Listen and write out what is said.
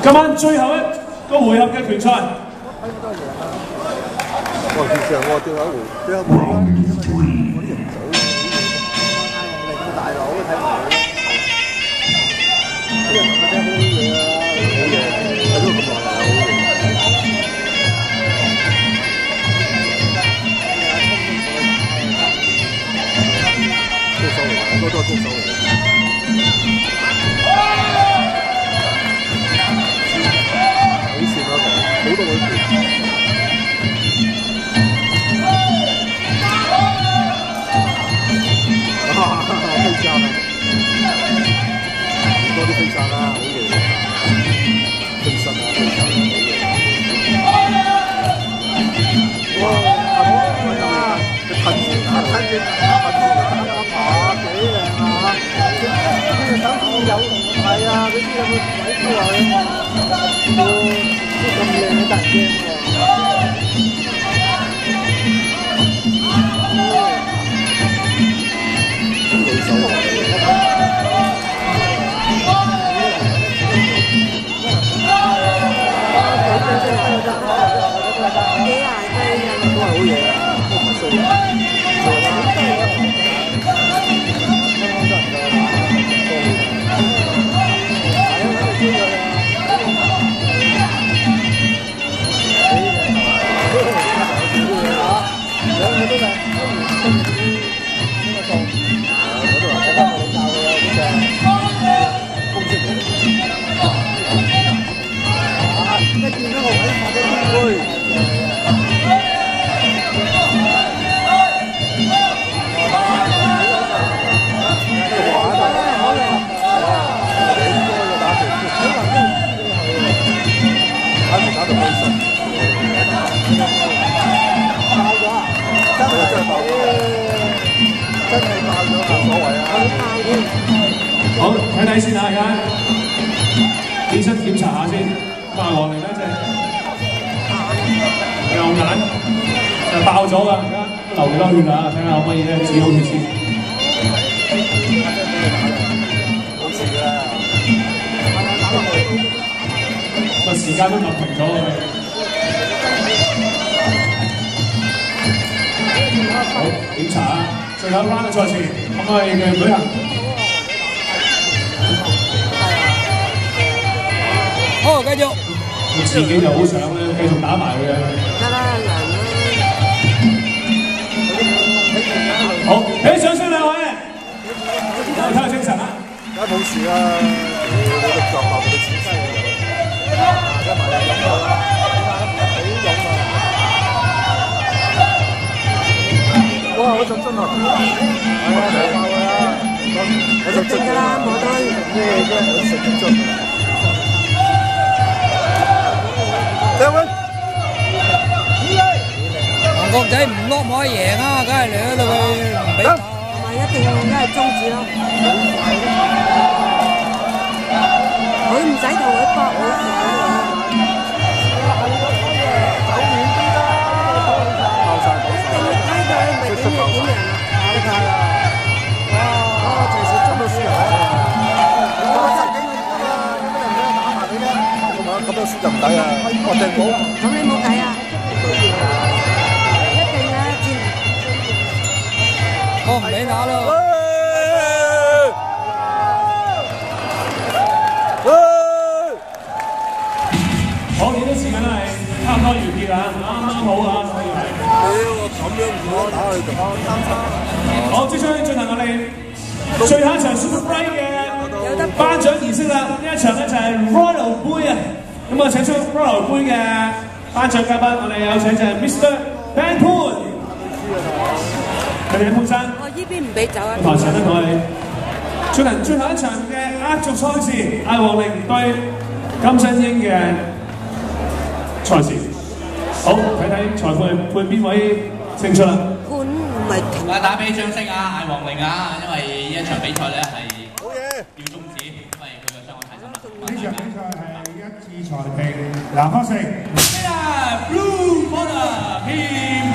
今晚最後一個回合嘅決賽。我以前我最後一回，最後一回我啲人走，大佬睇唔到，啲人覺得好嘢啊，好嘢，睇咗咁耐啦，好嘢。高手嚟，好多都係高手嚟。好線啊！好多位。飛殺啊！多啲飛殺啦，好嘢！飛身啊，飛殺好嘢！哇！佢噴住打，噴住打，幾靚啊！呢隻手指有係啊，佢知有冇鬼出來啊？都咁靚都得驚喎！好，睇睇先啊，而家起身檢查下先。馬王玲呢隻右眼就爆咗㗎，而家流幾多血啊？睇下可唔可以咧止好血先。好似啦，個時間都撳停咗㗎。好，檢查下最後一 round 嘅賽事可唔可以嘅舉行？好，繼續。佢自己就好想咧繼續打埋佢嘅。得啦，難啦。好，俾啲掌聲兩位，睇下精神啦。梗係冇事啦，你個腳流到錢西嘅，加埋你飲到啦，好飲啊！哇！我就真係，係啊，就爆㗎啦，我就真㗎啦，冇得咩啫，我食得盡。兩位，韓國仔唔落唔可以贏啊，梗係嚟到佢唔俾打，咪一定梗係中止咯。佢唔使同佢搏啦。走遠啲啦，爆曬爆曬，睇佢咪點贏啊？你睇啊！哇！隨時執到輸人啊！我執幾年㗎嘛，有咩人打埋你咧？咁樣輸就唔抵啊！我掟冇，咁你冇計啊！一定啊，戰！我唔俾打咯。好，呢啲時間都係差唔多完結啦，啱啱好啊，所以係。咁樣唔好打佢就三三。好，即將進行我哋最後一場 Super Fight 嘅頒獎儀式啦！呢一場咧就係 Royal 杯啊！咁啊，請出 Royal 杯嘅頒獎嘉賓，我哋有請就係 Mr. Ben Poon， 佢哋潘生。我呢邊唔俾走啊！台上咧同我哋進行最後一場嘅壓軸賽事，艾王玲對金新英嘅賽事。好，睇睇裁判判邊位勝出啦！判唔係停。打俾掌聲啊，艾王玲啊！因為呢一場比賽咧係要終止，因為佢嘅傷害太深啦。呢場比賽係一致裁定藍方勝。Blue Corner Team。